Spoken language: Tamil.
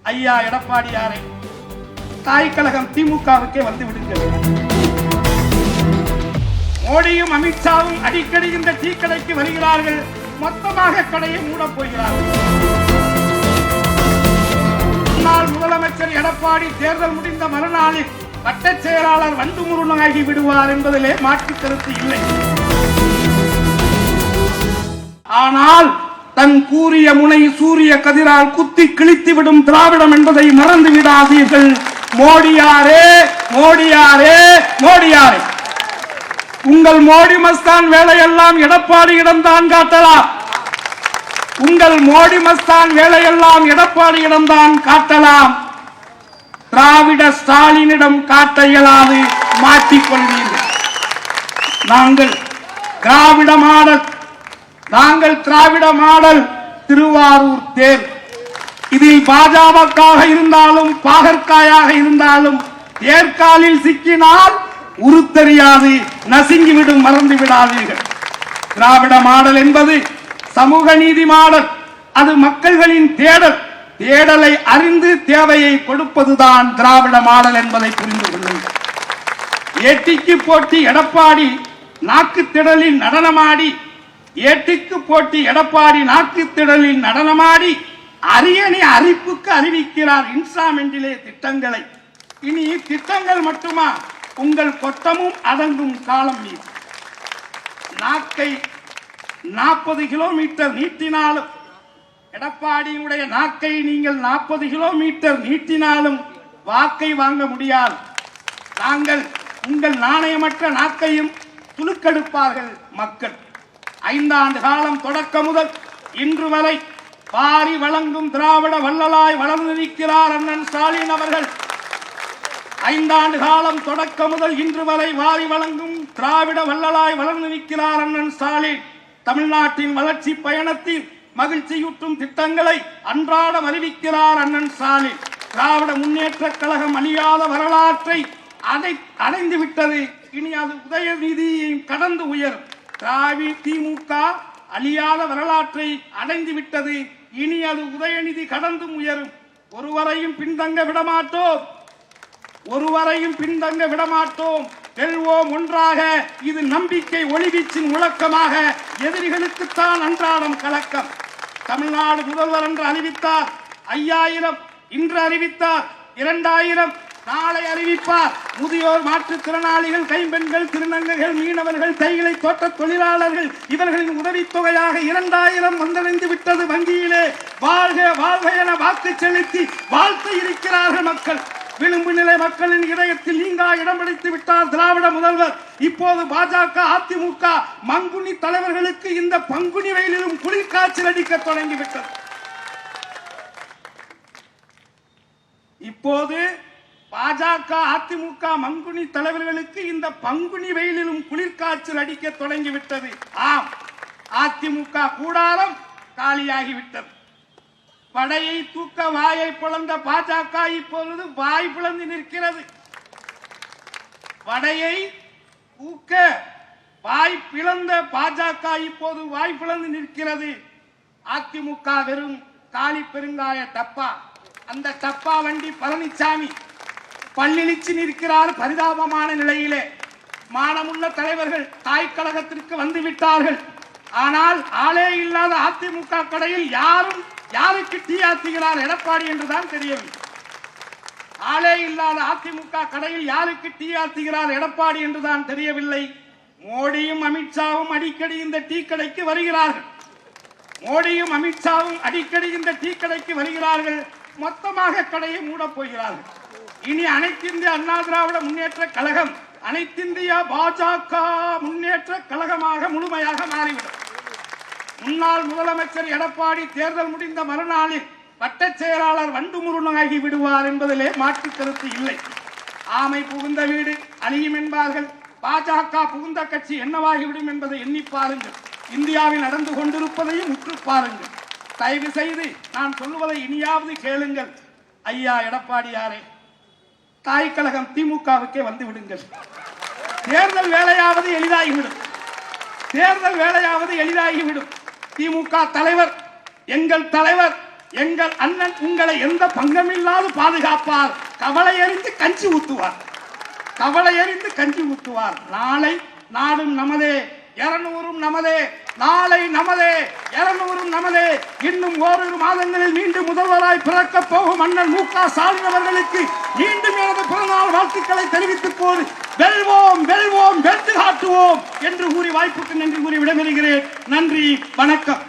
ஐயா எடப்பாடியாரை தாய் கழகம் திமுகவுக்கே வந்து விடுங்கள். மோடியும் அமித்ஷாவும் அடிக்கடி இந்த டீ கடைக்கு வருகிறார்கள். மொத்தமாக கடையை மூடப் போகிறார்கள். முன்னாள் முதலமைச்சர் எடப்பாடி தேர்தல் முடிந்த மறுநாளில் வட்டச் செயலாளர் வண்டு முருகனாகி விடுவார் என்பதிலே மாற்று கருத்து இல்லை. ஆனால் தன் கூறிய முனை சூரிய கதிரால் குத்தி கிழித்து விடும் திராவிடம் என்பதை மறந்து விடாதீர்கள். மோடியாரே மோடியாரே மோடியாரே, உங்கள் மோடி மஸ்தான் வேலையெல்லாம் எடப்பாடியிடம்தான் காட்டலாம். உங்கள் மோடி மஸ்தான் வேலையெல்லாம் எடப்பாடியிடம்தான் காட்டலாம். திராவிட ஸ்டாலினிடம் காட்ட இயலாது, மாற்றிக்கொள்வீர்கள். நாங்கள் திராவிட மாடல் திருவாரூர் தேர். இதில் பாஜகவாக இருந்தாலும் பாகற்காயாக இருந்தாலும் தேர்காலில் சிக்கினால் உருத்தெரியாது, நசுங்கிவிடும், மறந்து விடாதீர்கள். திராவிட மாடல் என்பது சமூக நீதி மாடல். அது மக்கள்களின் தேடலை அறிந்து தேவையை கொடுப்பதுதான் திராவிட மாடல் என்பதை புரிந்து கொள்ளுங்கள். ஏட்டிக்கு போட்டி எடப்பாடி நாக்கு திடலில் நடனமாடி, ஏட்டிக்கு போட்டி எடப்பாடி நாக்கு திடலில் நடனமாடி அரியணை அறிப்புக்கு அறிவிக்கிறார் இன்ஸ்டாமெண்டிலே திட்டங்களை. இனி திட்டங்கள் மட்டுமா, உங்கள் கொட்டமும் அடங்கும் காலம் மீது. நாக்கை 40 கிலோமீட்டர் நீட்டினாலும், எடப்பாடியினுடைய நாக்கை நீங்கள் 40 கிலோமீட்டர் நீட்டினாலும் வாக்கை வாங்க முடியாது. நாங்கள் உங்கள் நாணயமற்ற நாக்கையும் துலுக்கெடுப்பார்கள் மக்கள். 5 ஆண்டு காலம் தொடக்க முதல் இன்று வரை வாரி வழங்கும் திராவிட வள்ளலாய் வளர்ந்து நிற்கிறார் அண்ணன் ஸ்டாலின் அவர்கள். 5 ஆண்டு காலம் தொடக்க முதல் இன்று வரை வாரி வழங்கும் திராவிட வள்ளலாய் வளர்ந்து நிற்கிறார் அண்ணன் ஸ்டாலின். தமிழ்நாட்டின் வளர்ச்சி பயணத்தில் மகிழ்ச்சியூட்டும் திட்டங்களை அன்றாடம் அறிவிக்கிறார் அண்ணன் ஸ்டாலின். திராவிட முன்னேற்ற கழகம் அழியாத வரலாற்றை அடைந்து விட்டது. இனி அது உதயநிதியையும் கடந்து உயரும். திமுக அழியாத வரலாற்றை அடைந்து விட்டது. இனி அது உதயநிதி கடந்தும் உயரும். ஒருவரையும் பின்தங்க விடமாட்டோம். வெல்வோம் ஒன்றாக. இது நம்பிக்கை ஒளிவீச்சின் முழக்கமாக. எதிரிகளுக்குத்தான் அன்றாடம் கலக்கம். தமிழ்நாடு முதல்வர் என்று அறிவித்தார். 5000 இன்று அறிவித்தார். 2000 நாளை அறிவிப்பார். முதியோர், மாற்றுத்திறனாளிகள், கைம்பெண்கள், திருநங்கைகள், மீனவர்கள், தைகளை தோட்ட தொழிலாளர்கள் இவர்களின் உதவித்தொகையாக 2000 வந்தடைந்து விட்டது வங்கியிலே. வாழ்க வாழ்க என வாக்கு செலுத்தி வாழ்த்து இருக்கிறார்கள் மக்கள். விளிம்பு நிலை மக்களின் இதயத்தில் நீங்கா இடம் பிடித்து விட்டார் திராவிட முதல்வர். இப்போது பாஜக, அதிமுக மங்குனி தலைவர்களுக்கு இந்த பங்குனி வெயிலிலும் குளிர்காய்ச்சல் அடிக்க தொடங்கிவிட்டது. இப்போது பாஜக, அதிமுக மங்குனி தலைவர்களுக்கு இந்த பங்குனி வெயிலிலும் குளிர்காய்ச்சல் அடிக்க தொடங்கிவிட்டது. ஆம், அதிமுக கூடாரம் காலியாகிவிட்டது. படையை தூக்க வாயை பிளந்த பாஜக இப்பொழுது வாய் பிளந்து நிற்கிறது. படையை தூக்க வாய் பிளந்த பாஜக இப்போது வாய் பிளந்து நிற்கிறது. அதிமுக வெறும் காலி பெருங்காய டப்பா. அந்த டப்பா வண்டி பழனிசாமி பள்ளிச்சு நிற்கிறார் பரிதாபமான நிலையிலே. மானமுள்ள தலைவர்கள் தாய் கழகத்திற்கு வந்து விட்டார்கள். ஆனால் ஆளே இல்லாத அதிமுக கடையில் யாருக்கு டீ ஆத்துகிறார் எடப்பாடி என்றுதான் தெரியவில்லை. ஆளே இல்லாத அதிமுக கடையில் யாருக்கு டீ ஆத்துகிறார் எடப்பாடி என்றுதான் தெரியவில்லை. மோடியும் அமித்ஷாவும் அடிக்கடி இந்த டீ கடைக்கு வருகிறார்கள். மொத்தமாக கடையை மூடப் போகிறார்கள். இனி அனைத்திந்திய அண்ணா திராவிட முன்னேற்ற கழகம் அனைத்திந்திய பாஜக முன்னேற்ற கழகமாக முழுமையாக மாறிவிடும். முன்னாள் முதலமைச்சர் எடப்பாடி தேர்தல் முடிந்த மறுநாளில் வட்டச் செயலாளர் வண்டு முருகனாகி விடுவார் என்பதிலே மாற்று கருத்து இல்லை. ஆமை புகுந்த வீடு அழியும் என்பார்கள். பாஜக புகுந்த கட்சி என்னவாகிவிடும் என்பதை எண்ணி பாருங்கள். இந்தியாவில் நடந்து கொண்டிருப்பதையும் உற்று பாருங்கள். தயவு செய்து நான் சொல்லுவதை இனியாவது கேளுங்கள். ஐயா எடப்பாடியாரே, தாய் கழகம் திமுகவுக்கே வந்து விடுங்கள். தேர்தல் வேலையாவது எளிதாகிவிடும். திமுக தலைவர், எங்கள் தலைவர் எங்கள் அண்ணன் உங்களை எந்த பங்கமில்லாது பாதுகாப்பார். கவலை அறிந்து கஞ்சி ஊத்துவார், கவலை அறிந்து கஞ்சி ஊத்துவார். நாளை நாடும் நமதே, 200 நமதே, நாளை நமதே, 200 நமதே. இன்னும் ஓரிரு மாதங்களில் மீண்டும் முதல்வராய் பிறக்க போகும் அண்ணன் மு க ஸ்டாலின் அவர்களுக்கு மீண்டும் எனது பிறந்தநாள் வாழ்த்துக்களை தெரிவித்துக் போது வெல்வோம் வெல்வோம் வென்று காட்டுவோம் என்று கூறி வாய்ப்புக்கு நன்றி கூறி விடைபெறுகிறேன். நன்றி, வணக்கம்.